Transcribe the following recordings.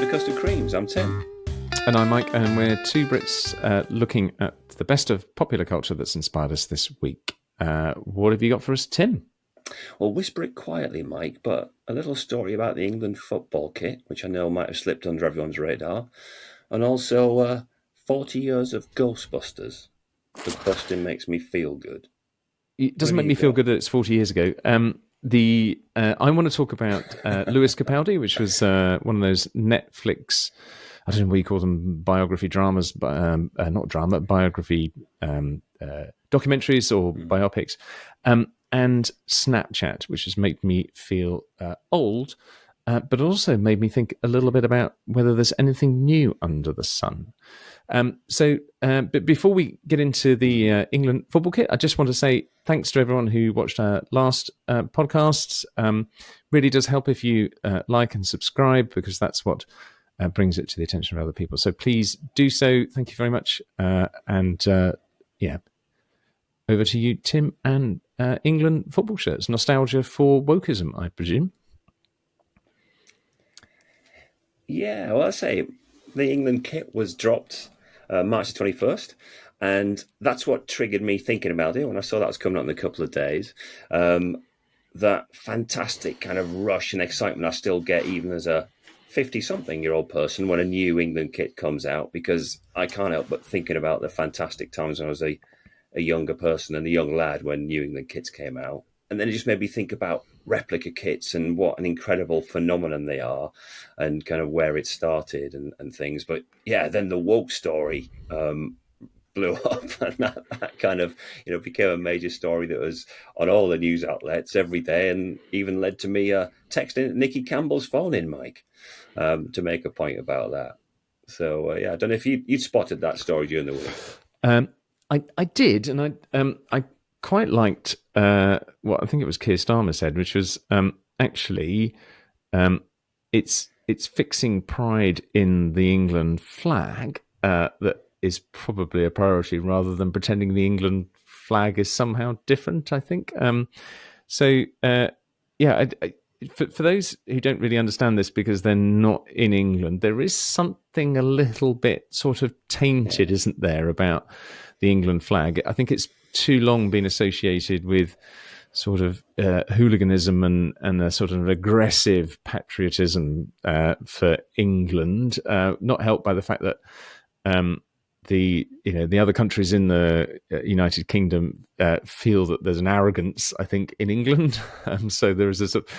Custard Creams. I'm Tim. And I'm Mike, and we're two Brits looking at the best of popular culture that's inspired us this week. What have you got for us, Tim? Well, whisper it quietly, Mike, but a little story about the England football kit, which I know might have slipped under everyone's radar, and also 40 years of Ghostbusters. The busting makes me feel good. It doesn't make me feel good that it's 40 years ago. I want to talk about Lewis Capaldi, which was one of those Netflix, I don't know what you call them, biography dramas, not drama, biography documentaries or biopics, and Snapchat, which has made me feel old, but also made me think a little bit about whether there's anything new under the sun. But before we get into the England football kit, I just want to say thanks to everyone who watched our last podcasts. Really does help if you like and subscribe, because that's what brings it to the attention of other people. So please do so. Thank you very much. Over to you, Tim, and England football shirts. Nostalgia for wokeism, I presume. Yeah, well, I say the England kit was dropped March the 21st, and that's what triggered me thinking about it when I saw that was coming up in a couple of days. That fantastic kind of rush and excitement I still get even as a 50-something-year-old person when a new England kit comes out, because I can't help but thinking about the fantastic times when I was a younger person and a young lad when New England kits came out. And then it just made me think about replica kits and what an incredible phenomenon they are, and kind of where it started and things. But yeah, then the woke story blew up, and that kind of became a major story that was on all the news outlets every day, and even led to me texting Nicky Campbell's phone in, Mike, to make a point about that. So I don't know if you'd spotted that story during the week. I did, and I quite liked what I think it was Keir Starmer said, which was it's fixing pride in the England flag that is probably a priority, rather than pretending the England flag is somehow different, I think. For those who don't really understand this because they're not in England, there is something a little bit sort of tainted, isn't there, about the England flag? I think it's too long been associated with sort of hooliganism and a sort of aggressive patriotism for England, not helped by the fact that the other countries in the United Kingdom feel that there's an arrogance, I think, in England. So there is a sort of,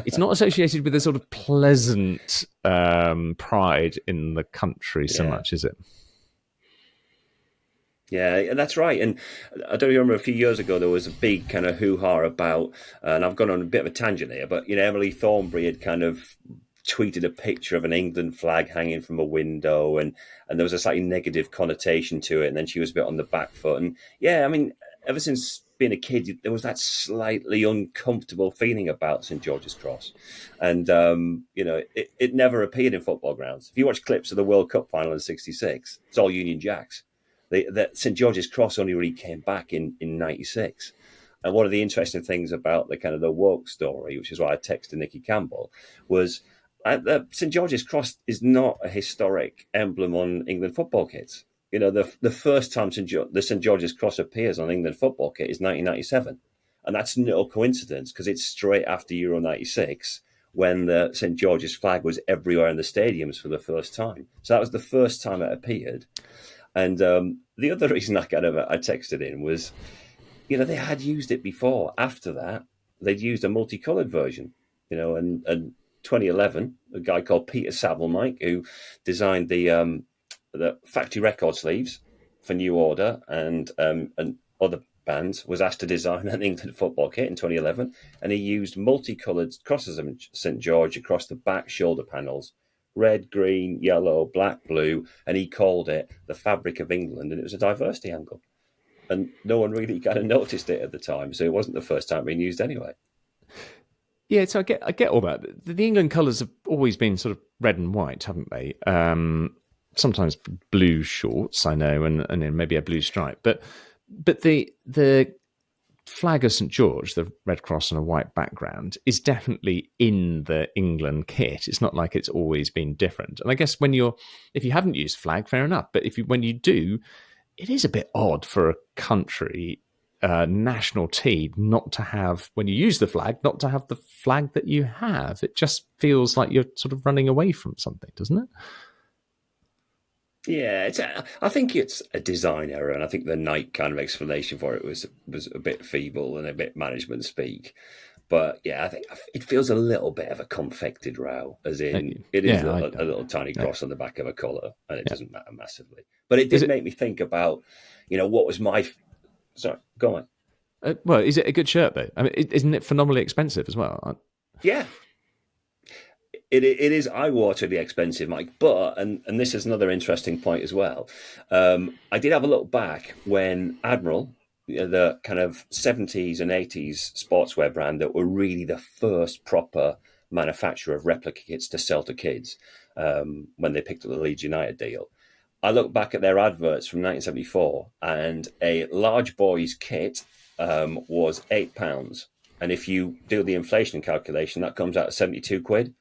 it's not associated with a sort of pleasant pride in the country so much, is it? Yeah, that's right. And I don't remember a few years ago, there was a big kind of hoo-ha about, and I've gone on a bit of a tangent here, but Emily Thornberry had kind of tweeted a picture of an England flag hanging from a window, and there was a slightly negative connotation to it, and then she was a bit on the back foot. And yeah, I mean, ever since being a kid, there was that slightly uncomfortable feeling about St George's Cross. And, it never appeared in football grounds. If you watch clips of the World Cup final in '66, it's all Union Jacks. That St George's Cross only really came back in '96. And one of the interesting things about the kind of the woke story, which is why I texted Nicky Campbell, was St George's Cross is not a historic emblem on England football kits. The first time the St George's Cross appears on England football kit is 1997. And that's no coincidence, because it's straight after Euro 96, when the St George's flag was everywhere in the stadiums for the first time. So that was the first time it appeared. And the other reason I texted in was, they had used it before. After that, they'd used a multicolored version, and 2011, a guy called Peter Saville, Mike, who designed the factory record sleeves for New Order and other bands, was asked to design an England football kit in 2011, and he used multicolored crosses of St George across the back shoulder panels. Red, green, yellow, black, blue, and he called it the fabric of England, and it was a diversity angle. And no one really kind of noticed it at the time, so it wasn't the first time being used anyway. Yeah, so I get all that. The England colours have always been sort of red and white, haven't they? Sometimes blue shorts, I know, and maybe a blue stripe. But the flag of St George, the red cross on a white background, is definitely in the England kit. It's not like it's always been different. And I guess if you haven't used flag, fair enough. But when you do, it is a bit odd for a country national team not to have, when you use the flag, not to have the flag that you have. It just feels like you're sort of running away from something, doesn't it? Yeah, I think it's a design error, and I think the Nike kind of explanation for it was a bit feeble and a bit management speak. But yeah, I think it feels a little bit of a confected row, as in it is a little tiny cross on the back of a colour, and it doesn't matter massively. But it did make me think about, what was my... Sorry, go on. Well, is it a good shirt, though? I mean, isn't it phenomenally expensive as well? Yeah. It is eye-wateringly expensive, Mike, but, and this is another interesting point as well, I did have a look back when Admiral, the kind of 70s and 80s sportswear brand that were really the first proper manufacturer of replica kits to sell to kids, when they picked up the Leeds United deal. I look back at their adverts from 1974, and a large boy's kit was £8. And if you do the inflation calculation, that comes out at 72 quid.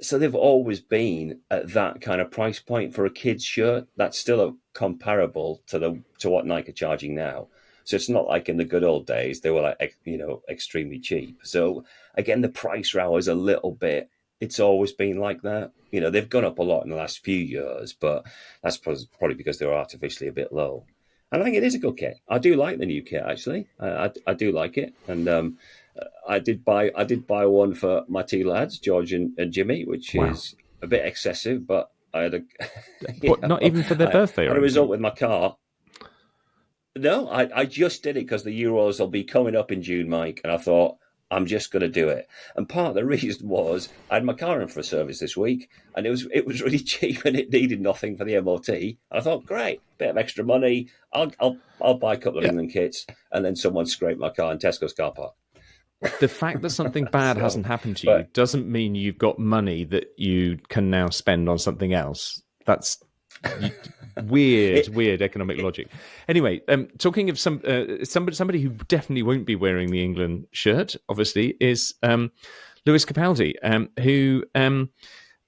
So they've always been at that kind of price point for a kid's shirt. That's still comparable to what Nike are charging now. So it's not like in the good old days they were like, extremely cheap. So again, the price row is a little bit. It's always been like that. They've gone up a lot in the last few years, but that's probably because they were artificially a bit low. And I think it is a good kit. I do like the new kit, actually. I do like it, and I did buy one for my two lads, George and Jimmy, which is a bit excessive, but I had not even for their birthday. As a result, with my car. No, I just did it because the Euros will be coming up in June, Mike, and I thought, I'm just going to do it. And part of the reason was I had my car in for a service this week, and it was really cheap, and it needed nothing for the MOT. And I thought, great, bit of extra money. I'll buy a couple of England kits, and then someone scraped my car in Tesco's car park. The fact that something bad hasn't happened to you doesn't mean you've got money that you can now spend on something else. That's weird economic logic. Anyway, talking of somebody who definitely won't be wearing the England shirt, obviously, is Lewis Capaldi, who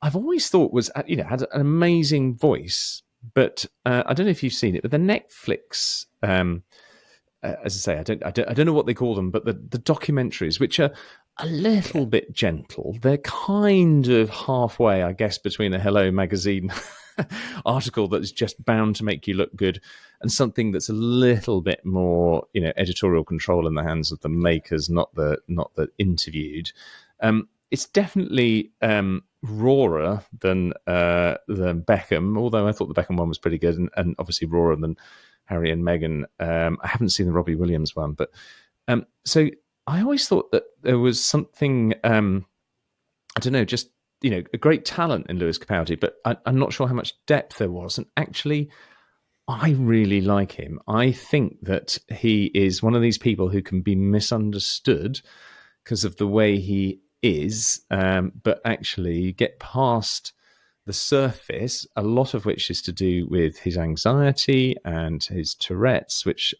I've always thought was, had an amazing voice, but I don't know if you've seen it, but the Netflix, as I say, I don't know what they call them, but the documentaries, which are a little bit gentle, they're kind of halfway, I guess, between a Hello magazine article that's just bound to make you look good and something that's a little bit more, editorial control in the hands of the makers, not the interviewed. It's definitely rawer than Beckham, although I thought the Beckham one was pretty good, and obviously rawer than Harry and Meghan. I haven't seen the Robbie Williams one, but so I always thought that there was something, I don't know, just, a great talent in Lewis Capaldi, but I'm not sure how much depth there was. And actually, I really like him. I think that he is one of these people who can be misunderstood because of the way he is, but actually get past the surface, a lot of which is to do with his anxiety and his Tourette's, which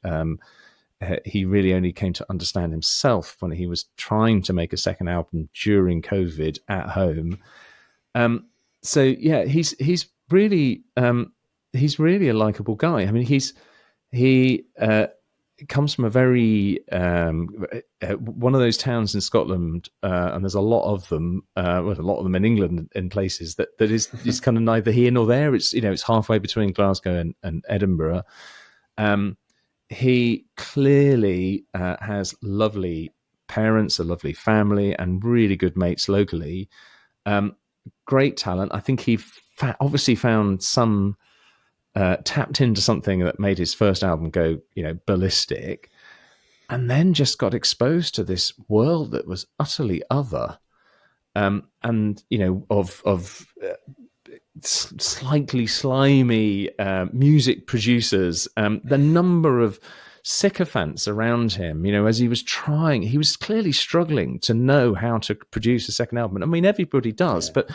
he really only came to understand himself when he was trying to make a second album during COVID at home. So yeah, he's really a likable guy. I mean, he comes from a very one of those towns in Scotland, and there's a lot of them. A lot of them in England, in places that is kind of neither here nor there. It's it's halfway between Glasgow and Edinburgh. He clearly has lovely parents, a lovely family, and really good mates locally. Great talent. I think he obviously found some, tapped into something that made his first album go, ballistic, and then just got exposed to this world that was utterly other, and of slightly slimy music producers, the number of sycophants around him, as he was trying, he was clearly struggling to know how to produce a second album. I mean, everybody does, but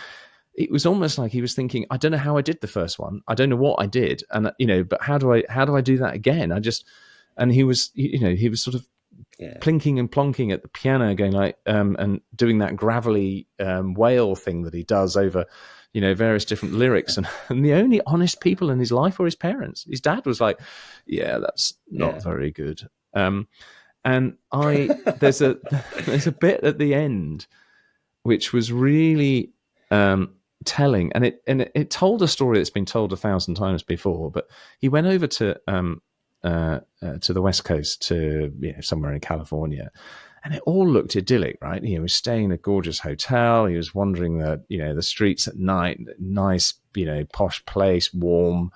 it was almost like he was thinking, I don't know how I did the first one. I don't know what I did. And, but how do I do that again? And he was sort of Yeah. plinking and plonking at the piano, going like, and doing that gravelly wail thing that he does over, various different lyrics. And the only honest people in his life were his parents. His dad was like, yeah, that's not very good. And there's a bit at the end which was really telling, and it told a story that's been told 1,000 times before. But he went over to the West Coast, to somewhere in California, and it all looked idyllic, right? He was staying in a gorgeous hotel. He was wandering the streets at night, nice, posh place, warm.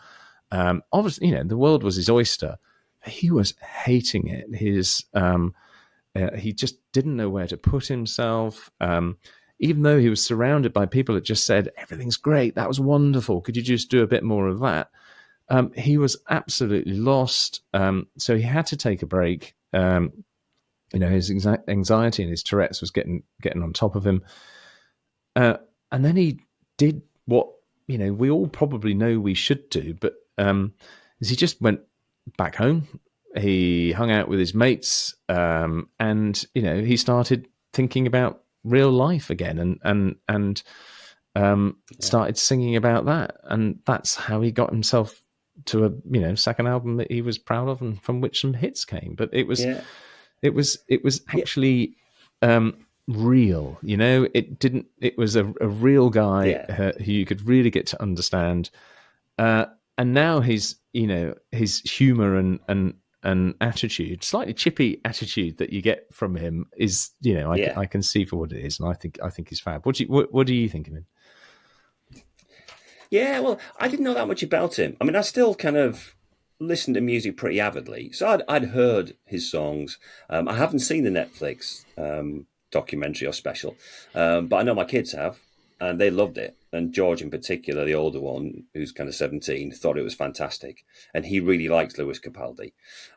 Obviously, the world was his oyster. He was hating it. He just didn't know where to put himself. Even though he was surrounded by people that just said, everything's great, that was wonderful, could you just do a bit more of that? He was absolutely lost. So he had to take a break. His anxiety and his Tourette's was getting on top of him. And then he did what, we all probably know we should do, but is he just went back home. He hung out with his mates, and he started thinking about real life again, and started singing about that, and that's how he got himself to a second album that he was proud of, and from which some hits came. But it was actually real. It was a real guy who you could really get to understand. And now his humor and attitude, slightly chippy attitude that you get from him is, I can see for what it is, and I think he's fab. What do you think of him? Yeah, well, I didn't know that much about him. I mean, I still kind of listen to music pretty avidly, so I'd heard his songs. I haven't seen the Netflix documentary or special, but I know my kids have, and they loved it. And George, in particular, the older one, who's kind of 17, thought it was fantastic. And he really likes Lewis Capaldi.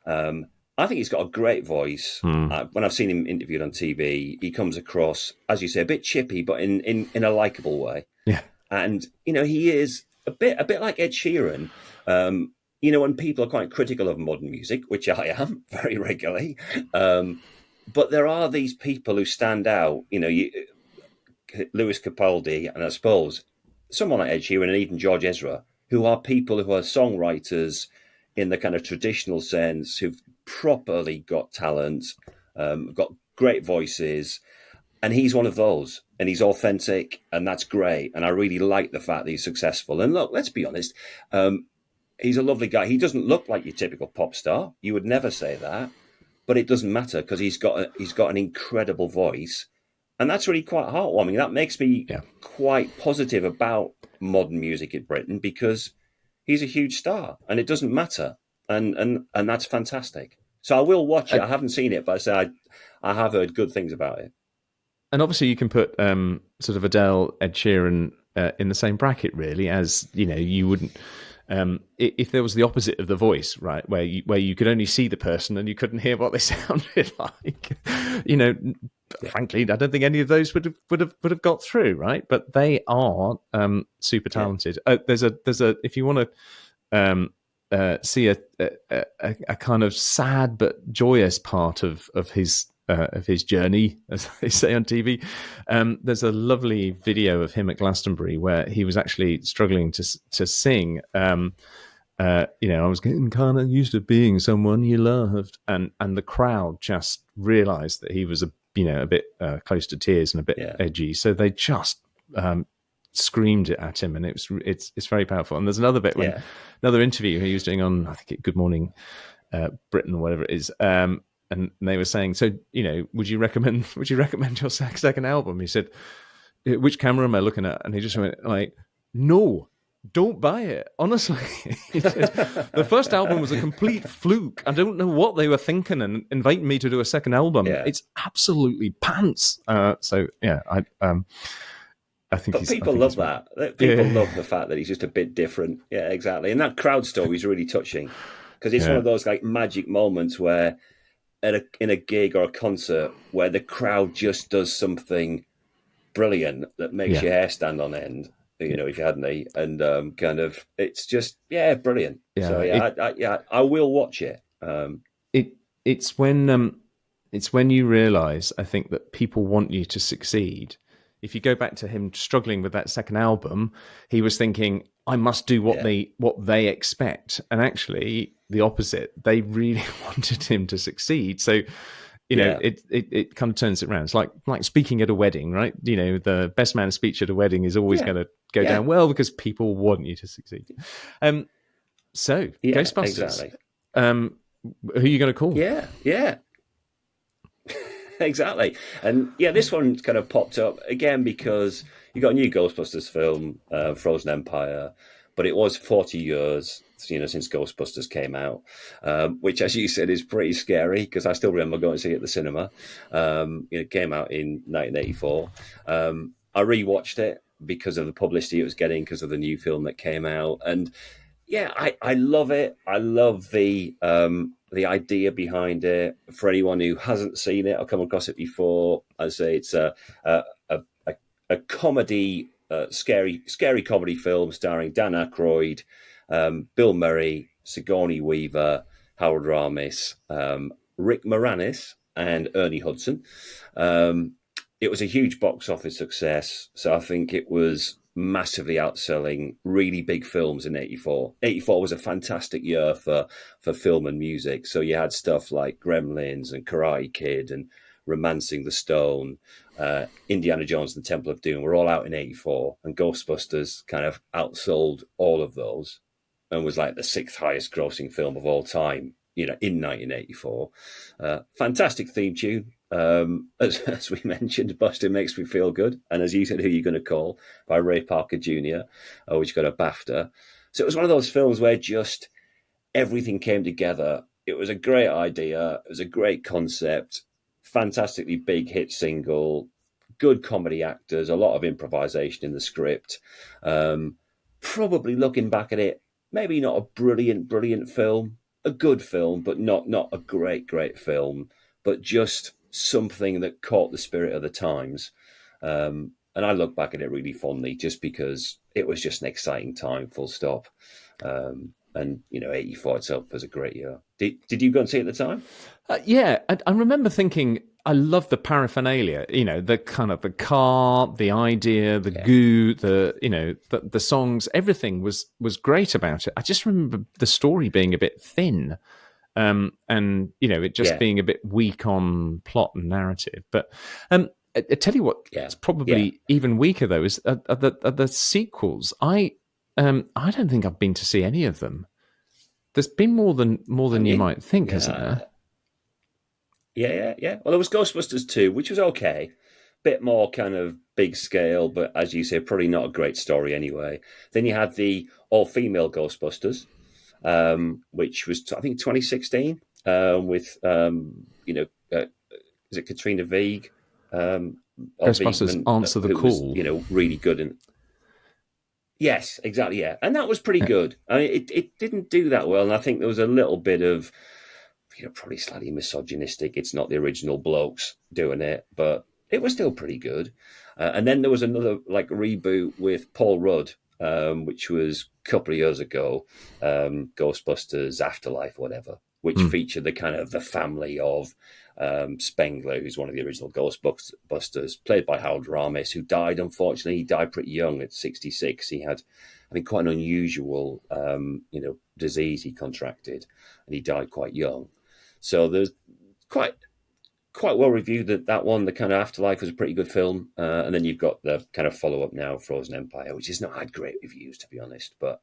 I think he's got a great voice. When I've seen him interviewed on TV, he comes across, as you say, a bit chippy, but in a likable way. Yeah. And, he is a bit like Ed Sheeran. When people are quite critical of modern music, which I am very regularly, but there are these people who stand out, Lewis Capaldi, and I suppose someone like Ed Sheeran and even George Ezra, who are people who are songwriters in the kind of traditional sense, who've properly got talent, got great voices, and he's one of those, and he's authentic, and that's great. And I really like the fact that he's successful. And look, let's be honest, he's a lovely guy. He doesn't look like your typical pop star. You would never say that, but it doesn't matter because he's got an incredible voice. And that's really quite heartwarming. That makes me quite positive about modern music in Britain because he's a huge star and it doesn't matter. And that's fantastic. So I will watch it. I haven't seen it, but I say I have heard good things about it. And obviously you can put sort of Adele, Ed Sheeran in the same bracket, really, as, you wouldn't... if there was the opposite of the voice, right, where you could only see the person and you couldn't hear what they sounded like, frankly, I don't think any of those would have got through, right? But they are super talented. There's a if you want to see a kind of sad but joyous part of his journey, as they say on TV. There's a lovely video of him at Glastonbury where he was actually struggling to sing. I was getting kind of used to being someone you loved, and the crowd just realised that he was a bit close to tears and a bit edgy, so they just screamed it at him, and it's very powerful. And there's another bit when another interview he was doing on, I think, Good Morning Britain or whatever it is. And they were saying, so, would you recommend your second album? He said, which camera am I looking at? And he just went like, no, don't buy it. Honestly, he said, the first album was a complete fluke. I don't know what they were thinking and inviting me to do a second album. It's absolutely pants. I think. But people love that. People love the fact that he's just a bit different. Yeah, exactly. And that crowd story is really touching because it's one of those like magic moments where, in a gig or a concert where the crowd just does something brilliant that makes your hair stand on end, if you had any, and kind of, it's just, brilliant. So I will watch it. It's when it's when you realise, I think, that people want you to succeed. If you go back to him struggling with that second album, he was thinking, I must do Yeah, what they expect. And actually the opposite. They really wanted him to succeed. So, yeah, it kind of turns it around. It's like speaking at a wedding, right? The best man speech at a wedding is always yeah, going to go yeah, down well because people want you to succeed. So yeah, Ghostbusters, exactly. who are you going to call? Yeah, yeah. Exactly. And yeah, this one kind of popped up again because you got a new Ghostbusters film, Frozen Empire, but it was 40 years, since Ghostbusters came out, which, as you said, is pretty scary because I still remember going to see it at the cinema. It came out in 1984. I rewatched it because of the publicity it was getting because of the new film that came out, and yeah, I love it. I love the idea behind it. For anyone who hasn't seen it or come across it before, I say it's a a, a comedy, scary comedy film starring Dan Aykroyd, Bill Murray, Sigourney Weaver, Howard Ramis, Rick Moranis, and Ernie Hudson. Um, it was a huge box office success, so I think it was massively outselling really big films in 84. 84 was a fantastic year for film and music. So you had stuff like Gremlins and Karate Kid and Romancing the Stone, Indiana Jones and the Temple of Doom were all out in 84, and Ghostbusters kind of outsold all of those and was like the sixth highest grossing film of all time, in 1984. Fantastic theme tune. As we mentioned, Buster Makes Me Feel Good. And as you said, Who You Gonna Call by Ray Parker Jr., which got a BAFTA. So it was one of those films where just everything came together. It was a great idea. It was a great concept, fantastically big hit single, good comedy actors, a lot of improvisation in the script. Um, Probably looking back at it, maybe not a brilliant film, a good film, but not a great film, but just something that caught the spirit of the times. And I look back at it really fondly just because it was just an exciting time, full stop. And 84 itself was a great year. Did you go and see it at the time? Yeah, I remember thinking I love the paraphernalia. The kind of the car, the idea, the Yeah, goo, the songs. Everything was great about it. I just remember the story being a bit thin, and it just yeah, being a bit weak on plot and narrative. But I tell you what, yeah, it's yeah. probably even weaker though. Is the sequels? I don't think I've been to see any of them. There's been more than you might think, hasn't Yeah, there? yeah. Well, there was Ghostbusters 2, which was okay. Bit more kind of big scale, but as you say, probably not a great story anyway. Then you had the all female Ghostbusters, which was, I think, 2016, with, is it Katrina Wieg? Or Ghostbusters Wiegman, answer the who was, call. really good. And yes, exactly, yeah. And that was pretty Uh, good. I mean, it didn't do that well. And I think there was a little bit of, probably slightly misogynistic. It's not the original blokes doing it, but it was still pretty good. And then there was another like reboot with Paul Rudd, which was a couple of years ago, Ghostbusters Afterlife, whatever, which hmm. featured the kind of the family of Spengler, who's one of the original Ghostbusters, played by Howard Ramis, who died, unfortunately. He died pretty young at 66. He had, I think, quite an unusual, disease he contracted, and he died quite young. So there's quite well reviewed that one. The kind of Afterlife was a pretty good film, and then you've got the kind of follow up now, Frozen Empire, which has not had great reviews to be honest. But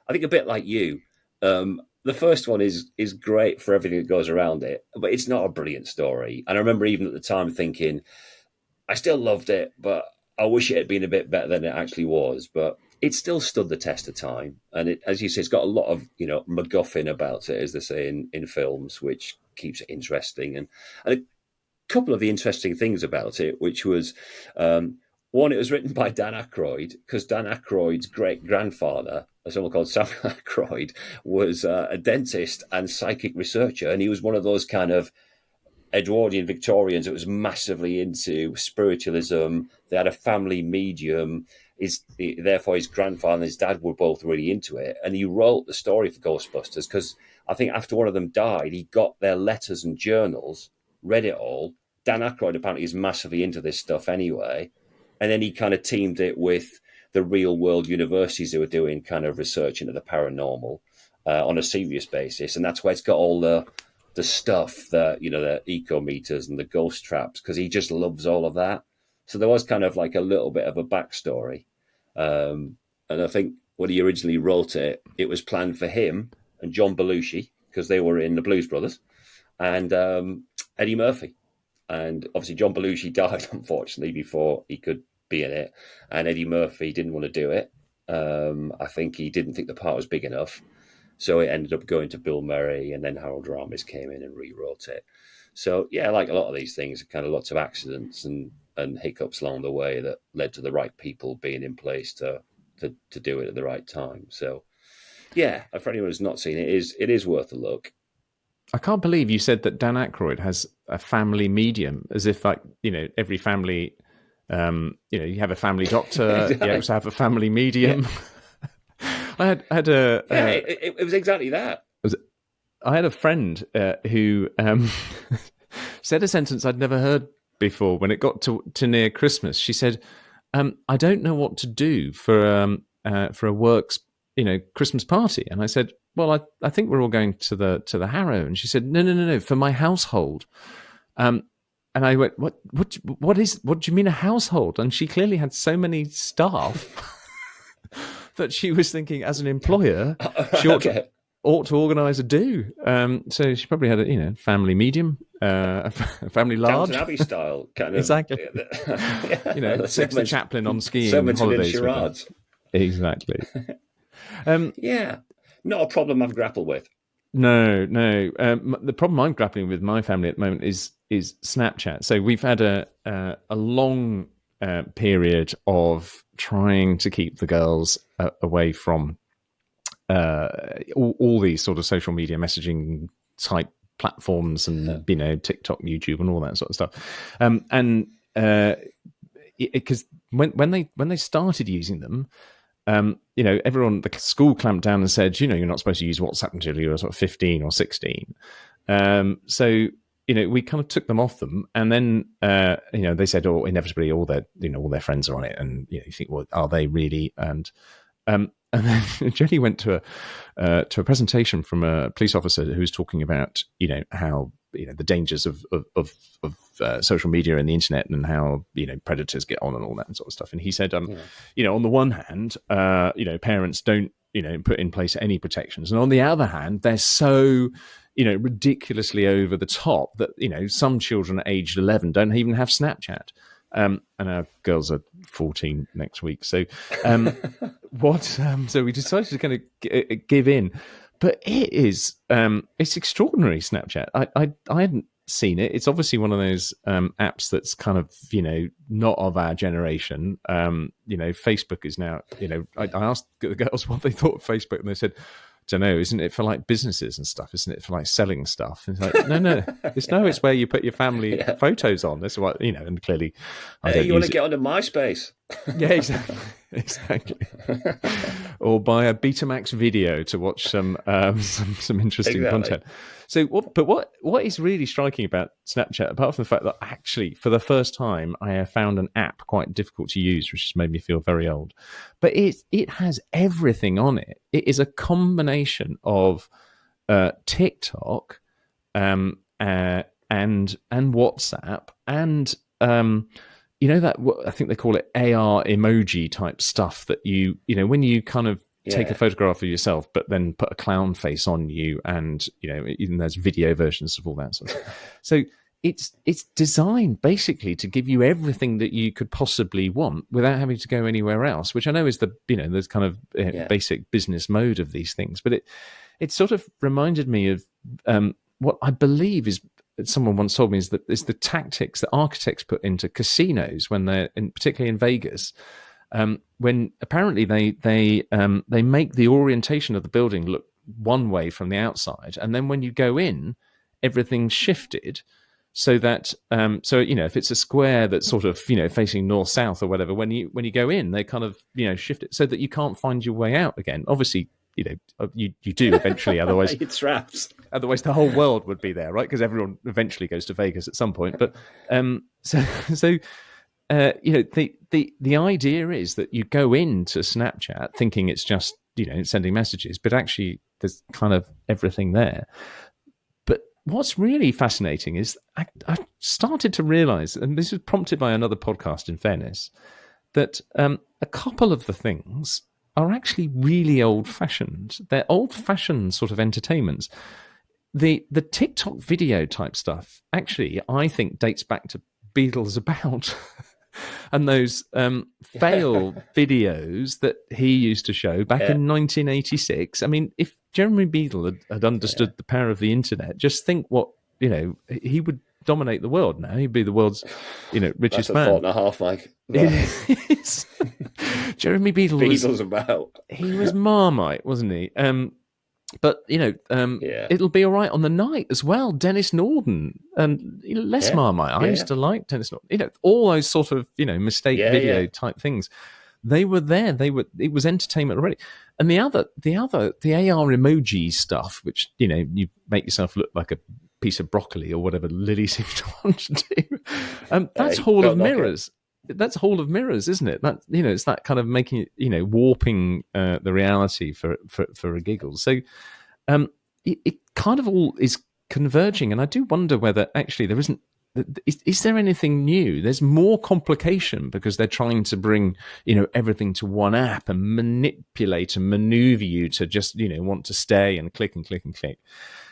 I think a bit like you, the first one is great for everything that goes around it, but it's not a brilliant story. And I remember even at the time thinking, I still loved it, but I wish it had been a bit better than it actually was. But it still stood the test of time, and as you say, it's got a lot of MacGuffin about it, as they say in films, which keeps it interesting. And a couple of the interesting things about it, which was one, it was written by Dan Aykroyd because Dan Aykroyd's great grandfather, someone called Samuel Aykroyd, was a dentist and psychic researcher, and he was one of those kind of Edwardian Victorians that was massively into spiritualism. They had a family medium. Therefore, his grandfather and his dad were both really into it. And he wrote the story for Ghostbusters because I think after one of them died, he got their letters and journals read it all. Dan Aykroyd apparently is massively into this stuff anyway, and then he kind of teamed it with the real world universities who were doing kind of research into the paranormal on a serious basis, and that's why it's got all the stuff that, you know, the eco meters and the ghost traps, because he just loves all of that. So there was kind of like a little bit of a backstory, and I think when he originally wrote it, it was planned for him and John Belushi, because they were in the Blues Brothers, and Eddie Murphy. And obviously John Belushi died, unfortunately, before he could be in it. And Eddie Murphy didn't want to do it. I think he didn't think the part was big enough. So it ended up going to Bill Murray, and then Harold Ramis came in and rewrote it. So, yeah, like a lot of these things, kind of lots of accidents and hiccups along the way that led to the right people being in place to do it at the right time. So, yeah, for anyone who's not seen it, it is worth a look. I can't believe you said that Dan Aykroyd has a family medium, as if, like, you know, every family, you know, you have a family doctor, exactly. You also have a family medium. Yeah. I had a... it was exactly that. I had a friend who said a sentence I'd never heard before when it got to near Christmas. She said, I don't know what to do for a works, you know, Christmas party. And I said, well, I think we're all going to the Harrow. And she said, no, for my household. And I went, what do you mean a household? And she clearly had so many staff that she was thinking, as an employer, she ought to organise a do. So she probably had a, you know, family medium, a family large, Downton Abbey style kind of. Exactly. You know, sex the chaplain on skiing holidays. Charades. Exactly. Yeah, not a problem I've grappled with. No. The problem I'm grappling with my family at the moment is Snapchat. So we've had a long period of trying to keep the girls away from all these sort of social media messaging type platforms, and you know, TikTok, YouTube, and all that sort of stuff. And because when they started using them, you know, everyone, the school clamped down and said, you know, you're not supposed to use WhatsApp until you're sort of 15 or 16. So, you know, we kind of took them off them, and then, you know, they said, oh, inevitably all their friends are on it. And, you know, you think, well, are they really? And then Jenny went to a presentation from a police officer who was talking about, you know, how, you know, the dangers of social media and the internet, and how, you know, predators get on and all that sort of stuff. And he said, you know, on the one hand, you know, parents don't, you know, put in place any protections, and on the other hand, they're so, you know, ridiculously over the top that, you know, some children at age 11 don't even have Snapchat. And our girls are 14 next week. So so we decided to kind of give in. But it is, it's extraordinary, Snapchat. I hadn't seen it. It's obviously one of those apps that's kind of, you know, not of our generation. You know, Facebook is now, you know, I asked the girls what they thought of Facebook, and they said, don't know, isn't it for like businesses and stuff? Isn't it for like selling stuff? And it's like, no, it's where you put your family photos on. That's what, you know, and clearly you want to get onto MySpace. Yeah, exactly. Or buy a Betamax video to watch some interesting content. So, what is really striking about Snapchat, apart from the fact that actually, for the first time, I have found an app quite difficult to use, which has made me feel very old. But it has everything on it. It is a combination of TikTok and WhatsApp and you know, that I think they call it AR emoji type stuff, that you know, when you kind of take a photograph of yourself, but then put a clown face on you, and, you know, even there's video versions of all that sort of stuff. So it's designed basically to give you everything that you could possibly want without having to go anywhere else, which I know is the, you know, the kind of basic business mode of these things. But it sort of reminded me of what I believe is, someone once told me, is the tactics that architects put into casinos when they're particularly in Vegas, when apparently they make the orientation of the building look one way from the outside, and then when you go in, everything's shifted so that so, you know, if it's a square that's sort of, you know, facing north south or whatever, when you go in, they kind of, you know, shift it so that you can't find your way out again. Obviously, you do eventually. Otherwise, it's traps. Otherwise, the whole world would be there, right? Because everyone eventually goes to Vegas at some point. But so the idea is that you go into Snapchat thinking it's just sending messages, but actually there's kind of everything there. But what's really fascinating is I started to realize, and this was prompted by another podcast, in fairness, that a couple of the things are actually really old-fashioned. They're old-fashioned sort of entertainments. The TikTok video type stuff actually, I think, dates back to Beatles About and those fail videos that he used to show back in 1986. I mean, if Jeremy Beadle had understood the power of the internet, just think what, he would dominate the world now. He'd be the world's, richest man. That's a thought and a half, Mike. It is. Jeremy Beadle Beatles About. He was Marmite, wasn't he? But it'll be all right on the night as well. Dennis Norden and Les Marmite. I used to like Dennis Norden. All those sort of mistake video type things. They were there. It was entertainment already. And the AR emoji stuff, which you make yourself look like a piece of broccoli or whatever Lily seems to want to do. That's Hall of Mirrors. That's Hall of Mirrors, isn't it? That it's that kind of making warping the reality for a giggle. So it kind of all is converging, and I do wonder whether actually there isn't. Is there anything new? There's more complication because they're trying to bring everything to one app and manipulate and maneuver you to just want to stay and click and click and click.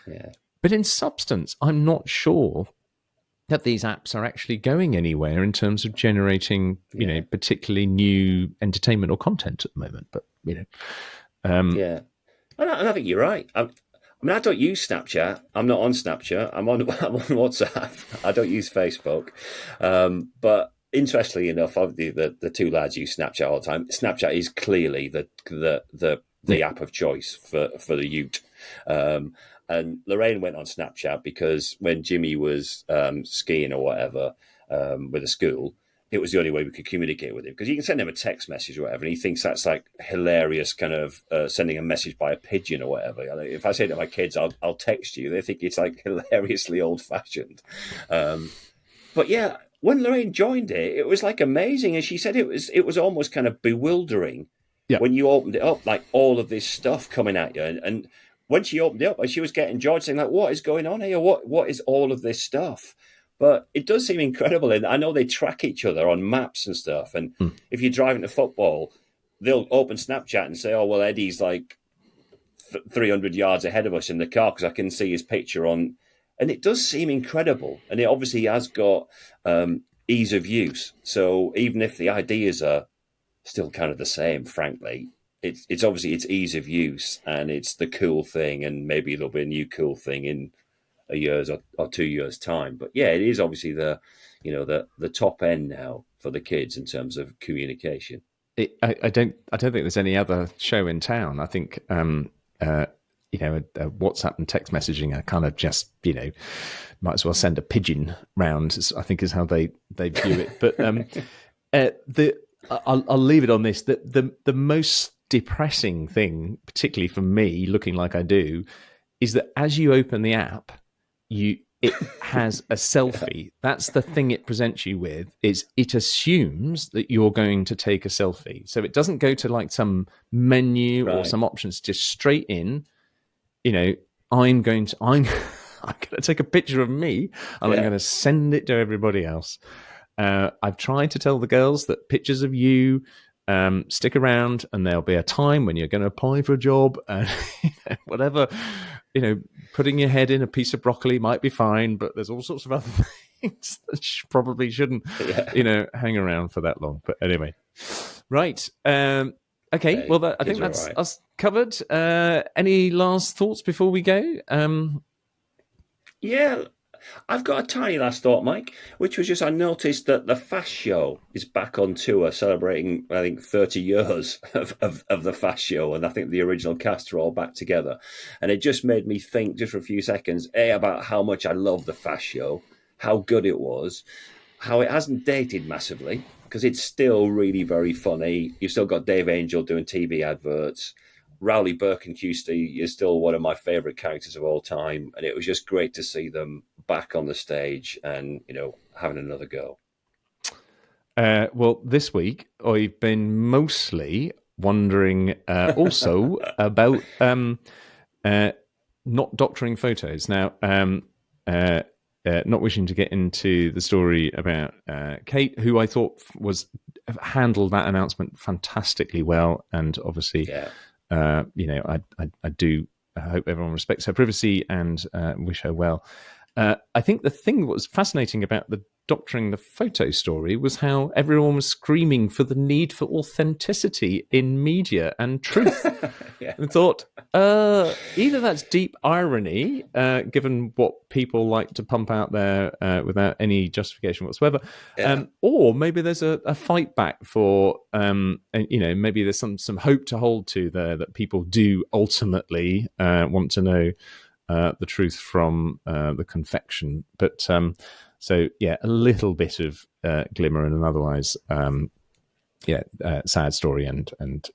Yeah. But in substance, I'm not sure that these apps are actually going anywhere in terms of generating, particularly new entertainment or content at the moment. But yeah, and I think you're right. I don't use Snapchat. I'm not on Snapchat. I'm on WhatsApp. I don't use Facebook. But interestingly enough, the two lads use Snapchat all the time. Snapchat is clearly the app of choice for the youth. And Lorraine went on Snapchat because when Jimmy was skiing or whatever with a school, it was the only way we could communicate with him. Because you can send him a text message or whatever, and he thinks that's like hilarious, kind of sending a message by a pigeon or whatever. If I say to my kids, I'll text you, they think it's like hilariously old-fashioned. But yeah, when Lorraine joined it, it was like amazing. And she said it was almost kind of bewildering when you opened it up, like all of this stuff coming at you. And when she opened it up, she was getting George saying, like, what is going on here? What is all of this stuff? But it does seem incredible. And I know they track each other on maps and stuff. And if you're driving to football, they'll open Snapchat and say, oh, well, Eddie's like 300 yards ahead of us in the car because I can see his picture on. And it does seem incredible. And it obviously has got ease of use. So even if the ideas are still kind of the same, frankly, it's obviously it's ease of use and it's the cool thing, and maybe there'll be a new cool thing in a year's or 2 years' time. But yeah, it is obviously the top end now for the kids in terms of communication. I don't think there's any other show in town. I think WhatsApp and text messaging are kind of just might as well send a pigeon round, I think is how they view it. But I'll leave it on this. The most depressing thing, particularly for me, looking like I do, is that as you open the app, it has a selfie. That's the thing it presents you with. Is it assumes that you're going to take a selfie, so it doesn't go to like some menu or some options. Just straight in. I'm going to take a picture of me and I'm going to send it to everybody else. I've tried to tell the girls that pictures of you stick around, and there'll be a time when you're going to apply for a job and whatever. Putting your head in a piece of broccoli might be fine, but there's all sorts of other things that probably shouldn't, hang around for that long. But anyway, right. Okay. Well, I think that's us covered. Any last thoughts before we go? Yeah. I've got a tiny last thought, Mike, which was just I noticed that the Fast Show is back on tour, celebrating, I think, 30 years of the Fast Show, and I think the original cast are all back together. And it just made me think, just for a few seconds, about how much I love the Fast Show, how good it was, how it hasn't dated massively, because it's still really very funny. You've still got Dave Angel doing TV adverts. Rowley Berkenkusty is still one of my favourite characters of all time, and it was just great to see them back on the stage and having another go. Well, this week I've been mostly wondering also about not doctoring photos. Now, not wishing to get into the story about Kate, who I thought handled that announcement fantastically well, and obviously, I do hope everyone respects her privacy and wish her well. I think the thing that was fascinating about the doctoring the photo story was how everyone was screaming for the need for authenticity in media and truth. And thought, either that's deep irony, given what people like to pump out there without any justification whatsoever, or maybe there's a fight back for, maybe there's some hope to hold to there that people do ultimately want to know the truth from the confection. But so yeah, a little bit of glimmer in an otherwise sad story, and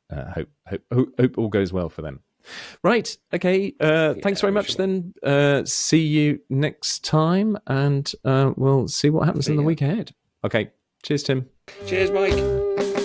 hope all goes well for them. Right, okay, thanks very much then. See you next time, and we'll see what happens in the week ahead. Okay, cheers, Tim. Cheers, Mike.